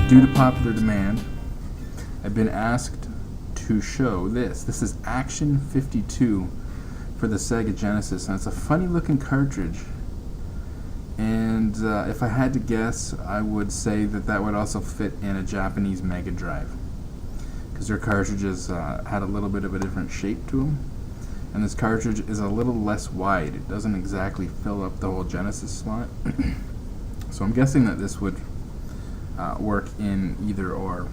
Due to popular demand, I've been asked to show this. This is Action52 for the Sega Genesis, and it's a funny looking cartridge. And if I had to guess, I would say that would also fit in a Japanese Mega Drive, because their cartridges had a little bit of a different shape to them. And this cartridge is a little less wide. It doesn't exactly fill up the whole Genesis slot. So I'm guessing that this would work in either or,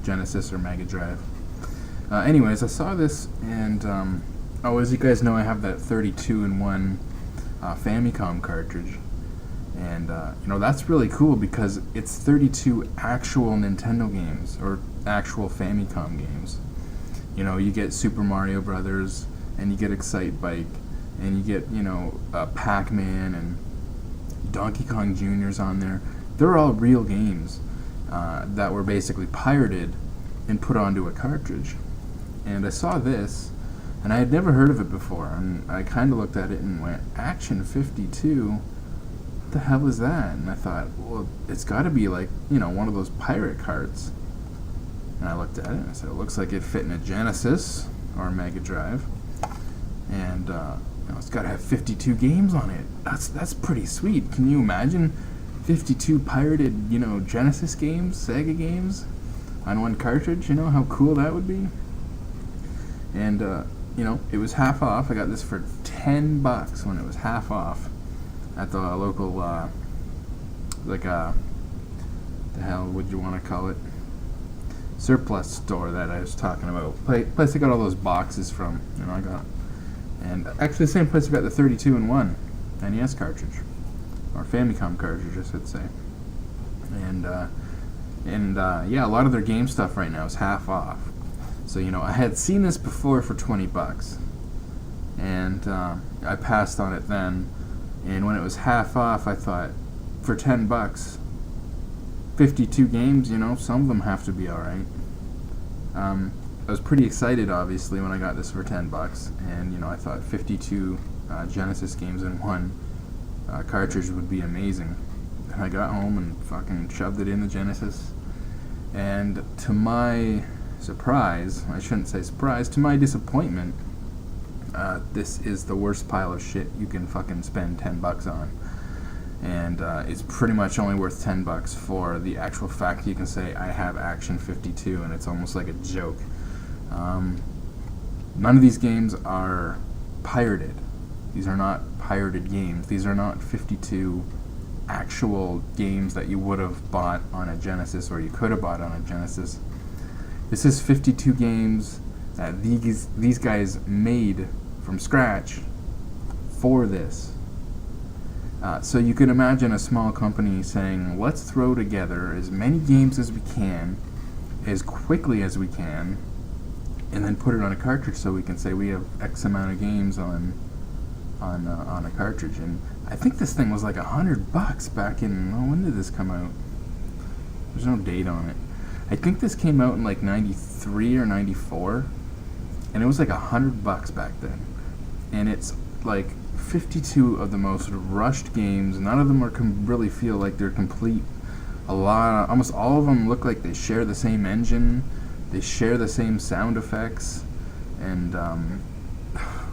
Genesis or Mega Drive. Anyways, I saw this, and as you guys know, I have that 32-in-1 Famicom cartridge, and that's really cool because it's 32 actual Nintendo games, or actual Famicom games. You get Super Mario Brothers, and you get Excite Bike, and you get Pac-Man and Donkey Kong Jr.'s on there. They're all real games that were basically pirated and put onto a cartridge. And I saw this, and I had never heard of it before, and I kind of looked at it and went, Action52? What the hell is that? And I thought, well, it's got to be like, one of those pirate carts. And I looked at it and I said, it looks like it fit in a Genesis or a Mega Drive. And it's got to have 52 games on it. That's pretty sweet. Can you imagine 52 pirated, Genesis games, Sega games on one cartridge? How cool that would be? And it was half off. I got this for $10 when it was half off at the local the hell would you want to call it, surplus store that I was talking about. Place I got all those boxes from. I got, and actually the same place I got the 32-in-1 NES cartridge, or Famicom cartridge, I should say. And yeah, a lot of their game stuff right now is half off. So I had seen this before for $20, and I passed on it then. And when it was half off, I thought, for $10, 52 games, some of them have to be all right. I was pretty excited, obviously, when I got this for $10, and I thought 52 Genesis games in one cartridge would be amazing. And I got home and fucking shoved it in the Genesis, and to my surprise, I shouldn't say surprise, to my disappointment, this is the worst pile of shit you can fucking spend $10 on. And it's pretty much only worth $10 for the actual fact you can say I have Action52, and it's almost like a joke. None of these games are pirated. These are not pirated games. These are not 52 actual games that you would have bought on a Genesis, or you could have bought on a Genesis. This is 52 games that these guys made from scratch for this. So you can imagine a small company saying, let's throw together as many games as we can, as quickly as we can, and then put it on a cartridge so we can say we have X amount of games on a cartridge. And I think this thing was like $100 back in, when did this come out? There's no date on it. I think this came out in like 93 or 94, and it was like $100 back then. And it's like 52 of the most rushed games. None of them really feel like they're complete. Almost all of them look like they share the same engine. They share the same sound effects. And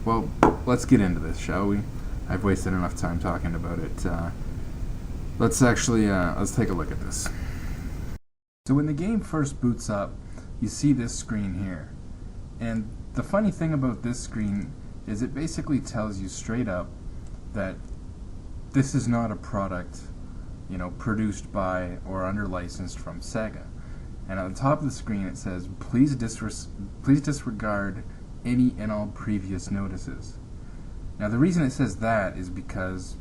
well, let's get into this, shall we? I've wasted enough time talking about it. Let's take a look at this. So when the game first boots up, you see this screen here. And the funny thing about this screen is it basically tells you straight up that this is not a product, produced by or under licensed from Sega. And on the top of the screen it says, please disregard any and all previous notices. Now the reason it says that is because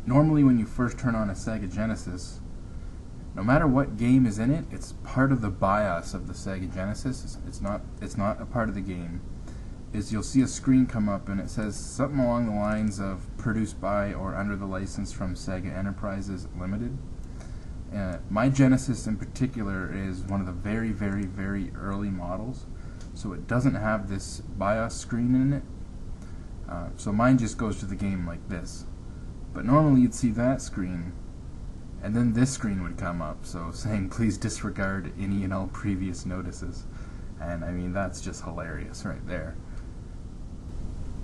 normally when you first turn on a Sega Genesis, no matter what game is in it, it's part of the BIOS of the Sega Genesis. It's not a part of the game. You'll see a screen come up and it says something along the lines of produced by or under the license from Sega Enterprises Limited. My Genesis in particular is one of the very, very, very early models, so it doesn't have this BIOS screen in it. So mine just goes to the game like this. But normally you'd see that screen, and then this screen would come up, so saying please disregard any and all previous notices. And I mean, that's just hilarious right there.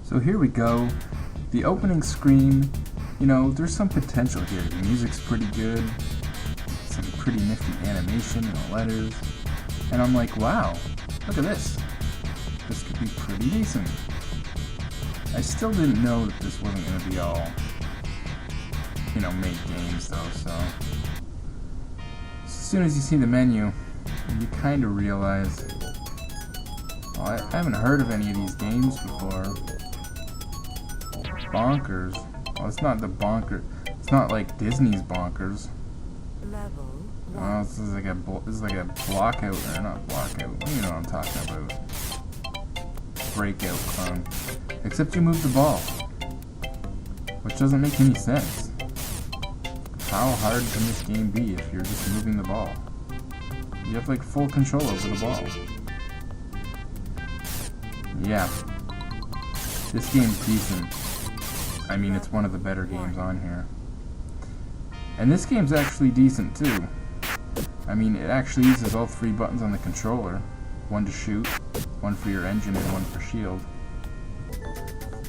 So here we go. The opening screen, you know, there's some potential here. The music's pretty good, some pretty nifty animation in the letters, and I'm like, wow, look at this. This could be pretty decent. I still didn't know that this wasn't going to be all, you know, made games though, so as soon as you see the menu, you kind of realize, well, I haven't heard of any of these games before. Bonkers. Well, it's not the bonker. It's not like Disney's Bonkers. Oh, this is like a blockout, or not blockout. You know what I'm talking about. Breakout clone. Except you move the ball, which doesn't make any sense. How hard can this game be if you're just moving the ball? You have like full control over the ball. Yeah, this game's decent. I mean, it's one of the better games on here. And this game's actually decent too. I mean, it actually uses all three buttons on the controller. One to shoot, one for your engine, and one for shield.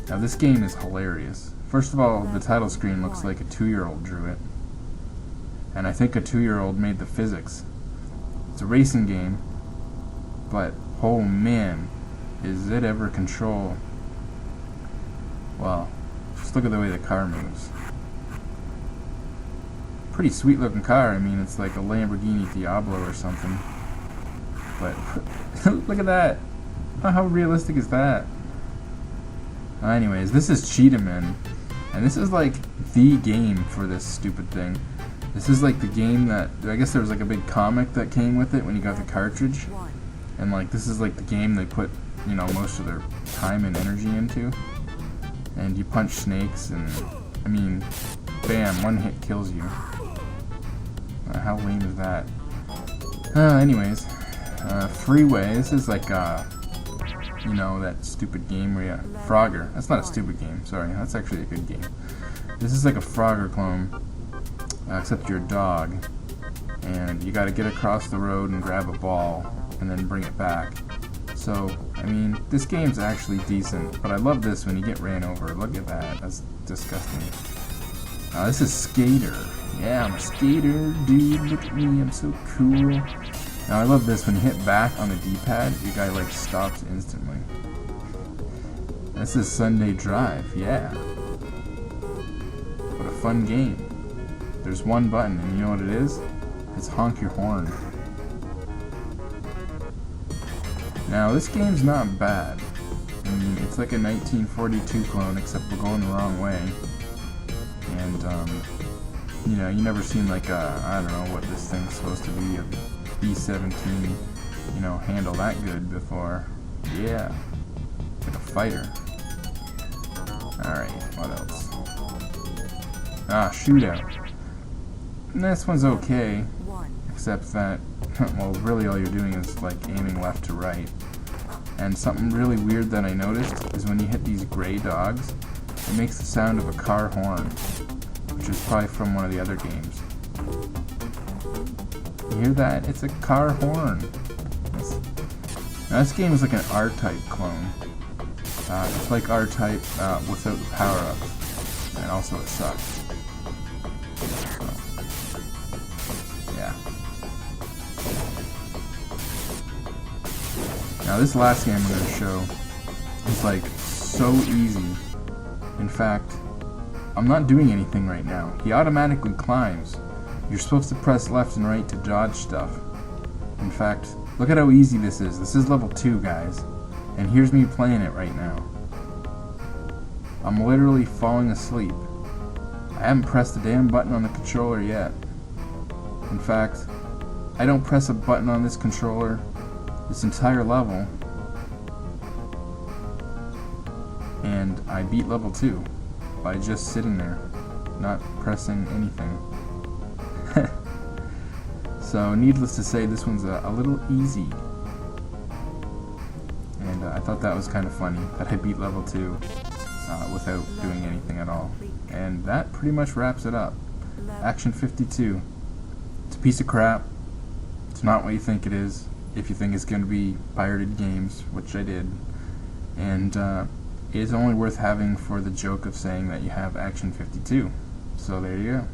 Now this game is hilarious. First of all, the title screen looks like a 2-year-old drew it. And I think a 2-year-old made the physics. It's a racing game, but oh man, is it ever control. Well, just look at the way the car moves. Pretty sweet looking car. I mean, it's like a Lamborghini Diablo or something. But look at that. How realistic is that? Anyways, this is Cheetahman, and this is like the game for this stupid thing. This is like the game that, I guess there was like a big comic that came with it when you got the cartridge, and like this is like the game they put, you know, most of their time and energy into. And you punch snakes, and I mean, bam, one hit kills you. How lame is that? Anyways, Freeway. This is like you know, that stupid game where you Frogger. That's not a stupid game. Sorry, that's actually a good game. This is like a Frogger clone, except you're a dog, and you got to get across the road and grab a ball, and then bring it back. So, I mean, this game's actually decent, but I love this when you get ran over. Look at that. That's disgusting. This is Skater. Yeah, I'm a skater, dude. Look at me. I'm so cool. Now, I love this. When you hit back on the D-pad, your guy, like, stops instantly. This is Sunday Drive. Yeah. What a fun game. There's one button, and you know what it is? It's honk your horn. Now, this game's not bad. I mean, it's like a 1942 clone, except we're going the wrong way. And, you know, you never seen like a, I don't know what this thing's supposed to be, a B-17, you know, handle that good before. Yeah. Like a fighter. Alright, what else? Shootout. And this one's okay, except that, well, really all you're doing is like aiming left to right. And something really weird that I noticed is when you hit these gray dogs, it makes the sound of a car horn, which is probably from one of the other games. You hear that? It's a car horn. Now this game is like an R-Type clone. It's like R-Type without the power-ups, and also it sucks. So, yeah. Now this last game I'm going to show is like so easy. In fact, I'm not doing anything right now. He automatically climbs. You're supposed to press left and right to dodge stuff. In fact, look at how easy this is. This is level 2, guys. And here's me playing it right now. I'm literally falling asleep. I haven't pressed the damn button on the controller yet. In fact, I don't press a button on this controller this entire level, and I beat level 2 by just sitting there, not pressing anything. So needless to say, this one's a little easy, and I thought that was kind of funny that I beat level 2 without doing anything at all. And that pretty much wraps it up. Action52. It's a piece of crap. It's not what you think it is. If you think it's going to be pirated games, which I did. And it is only worth having for the joke of saying that you have Action52. So there you go.